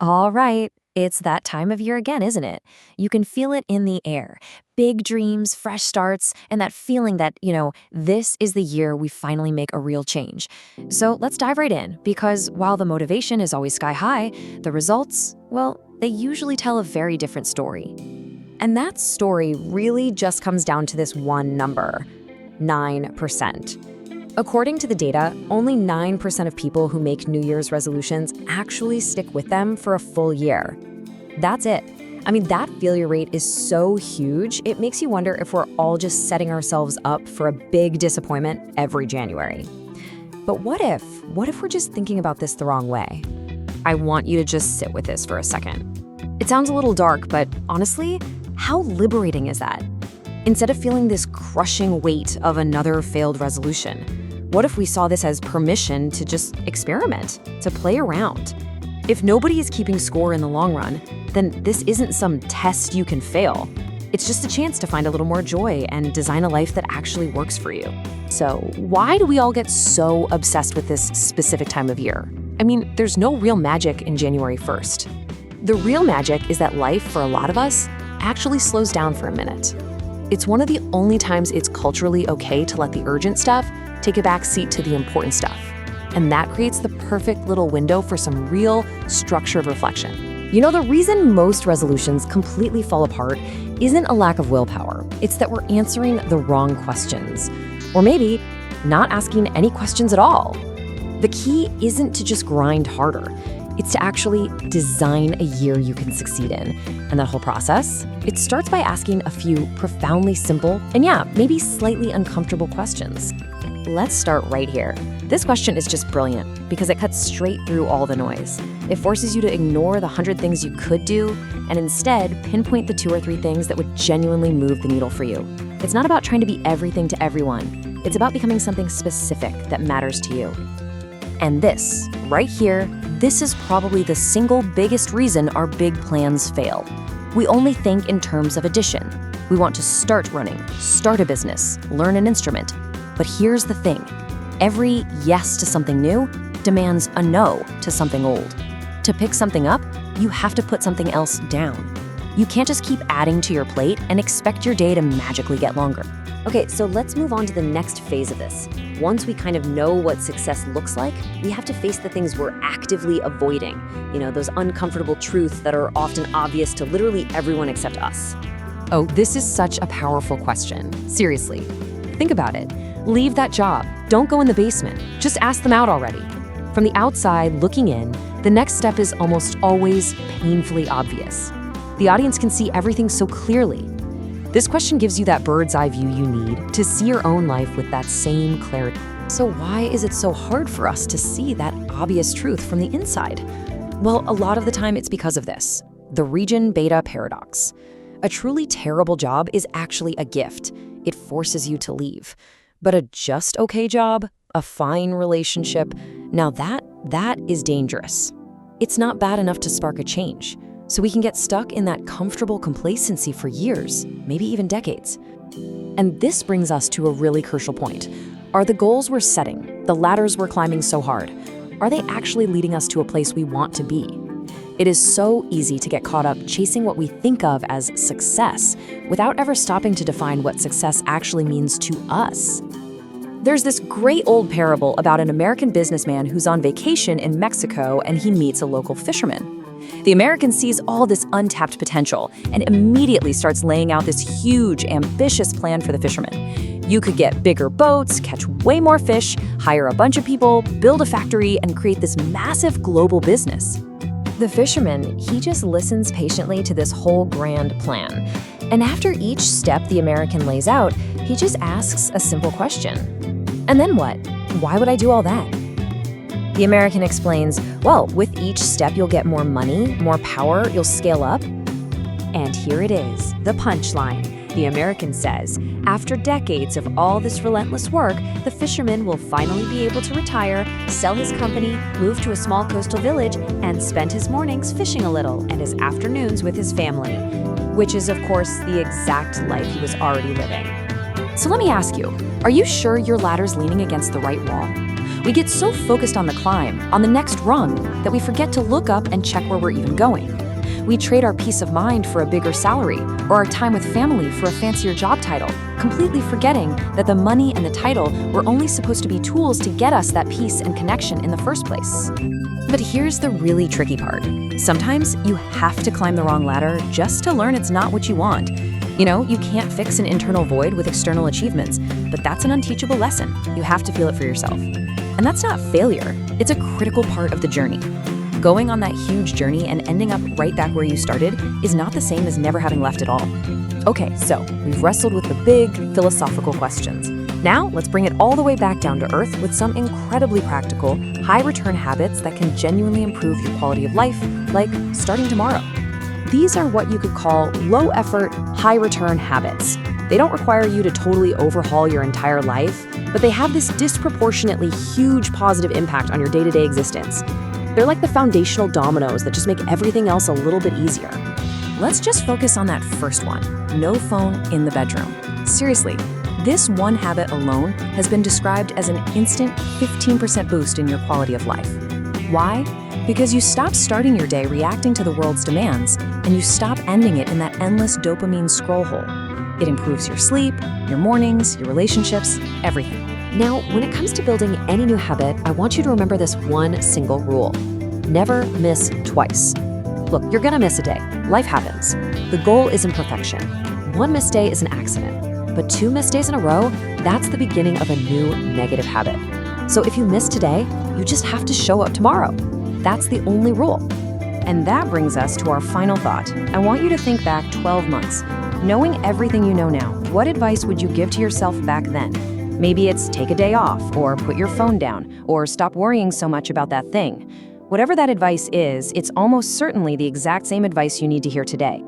All right, it's that time of year again, isn't it? You can feel it in the air. Big dreams, fresh starts, and that feeling that, this is the year we finally make a real change. So let's dive right in, because while the motivation is always sky high, the results, well, they usually tell a very different story. And that story really just comes down to this one number: 9%. According to the data, only 9% of people who make New Year's resolutions actually stick with them for a full year. That's it. I mean, that failure rate is so huge, it makes you wonder if we're all just setting ourselves up for a big disappointment every January. But what if we're just thinking about this the wrong way? I want you to just sit with this for a second. It sounds a little dark, but honestly, how liberating is that? Instead of feeling this crushing weight of another failed resolution, what if we saw this as permission to just experiment, to play around? If nobody is keeping score in the long run, then this isn't some test you can fail. It's just a chance to find a little more joy and design a life that actually works for you. So, why do we all get so obsessed with this specific time of year? I mean, there's no real magic in January 1st. The real magic is that life, for a lot of us, actually slows down for a minute. It's one of the only times it's culturally okay to let the urgent stuff take a back seat to the important stuff. And that creates the perfect little window for some real structured reflection. The reason most resolutions completely fall apart isn't a lack of willpower. It's that we're answering the wrong questions. Or maybe not asking any questions at all. The key isn't to just grind harder. It's to actually design a year you can succeed in. And that whole process, it starts by asking a few profoundly simple and maybe slightly uncomfortable questions. Let's start right here. This question is just brilliant because it cuts straight through all the noise. It forces you to ignore the 100 things you could do and instead pinpoint the 2 or 3 things that would genuinely move the needle for you. It's not about trying to be everything to everyone. It's about becoming something specific that matters to you. And this, right here, this is probably the single biggest reason our big plans fail. We only think in terms of addition. We want to start running, start a business, learn an instrument. But here's the thing. Every yes to something new demands a no to something old. To pick something up, you have to put something else down. You can't just keep adding to your plate and expect your day to magically get longer. Okay, so let's move on to the next phase of this. Once we kind of know what success looks like, we have to face the things we're actively avoiding. Those uncomfortable truths that are often obvious to literally everyone except us. Oh, this is such a powerful question. Seriously, think about it. Leave that job. Don't go in the basement. Just ask them out already. From the outside, looking in, the next step is almost always painfully obvious. The audience can see everything so clearly. This question gives you that bird's eye view you need to see your own life with that same clarity. So why is it so hard for us to see that obvious truth from the inside? Well, a lot of the time it's because of this: the region beta paradox. A truly terrible job is actually a gift. It forces you to leave. But a just okay job, a fine relationship, now that is dangerous. It's not bad enough to spark a change. So we can get stuck in that comfortable complacency for years, maybe even decades. And this brings us to a really crucial point. Are the goals we're setting, the ladders we're climbing so hard, are they actually leading us to a place we want to be? It is so easy to get caught up chasing what we think of as success without ever stopping to define what success actually means to us. There's this great old parable about an American businessman who's on vacation in Mexico and he meets a local fisherman. The American sees all this untapped potential and immediately starts laying out this huge, ambitious plan for the fisherman. You could get bigger boats, catch way more fish, hire a bunch of people, build a factory, and create this massive global business. The fisherman, he just listens patiently to this whole grand plan. And after each step the American lays out, he just asks a simple question. And then what? Why would I do all that? The American explains, well, with each step you'll get more money, more power, you'll scale up. And here it is, the punchline. The American says, after decades of all this relentless work, the fisherman will finally be able to retire, sell his company, move to a small coastal village, and spend his mornings fishing a little and his afternoons with his family. Which is, of course, the exact life he was already living. So let me ask you, are you sure your ladder's leaning against the right wall? We get so focused on the climb, on the next rung, that we forget to look up and check where we're even going. We trade our peace of mind for a bigger salary, or our time with family for a fancier job title, completely forgetting that the money and the title were only supposed to be tools to get us that peace and connection in the first place. But here's the really tricky part. Sometimes you have to climb the wrong ladder just to learn it's not what you want. You can't fix an internal void with external achievements, but that's an unteachable lesson. You have to feel it for yourself. And that's not failure, it's a critical part of the journey. Going on that huge journey and ending up right back where you started is not the same as never having left at all. Okay, so we've wrestled with the big philosophical questions. Now let's bring it all the way back down to earth with some incredibly practical, high-return habits that can genuinely improve your quality of life, like starting tomorrow. These are what you could call low-effort, high-return habits. They don't require you to totally overhaul your entire life, but they have this disproportionately huge positive impact on your day-to-day existence. They're like the foundational dominoes that just make everything else a little bit easier. Let's just focus on that first one, no phone in the bedroom. Seriously, this one habit alone has been described as an instant 15% boost in your quality of life. Why? Because you stop starting your day reacting to the world's demands, and you stop ending it in that endless dopamine scroll hole. It improves your sleep, your mornings, your relationships, everything. Now, when it comes to building any new habit, I want you to remember this one single rule. Never miss twice. Look, you're gonna miss a day. Life happens. The goal isn't perfection. One missed day is an accident, but 2 missed days in a row, that's the beginning of a new negative habit. So if you miss today, you just have to show up tomorrow. That's the only rule. And that brings us to our final thought. I want you to think back 12 months. Knowing everything you know now, what advice would you give to yourself back then? Maybe it's take a day off, or put your phone down, or stop worrying so much about that thing. Whatever that advice is, it's almost certainly the exact same advice you need to hear today.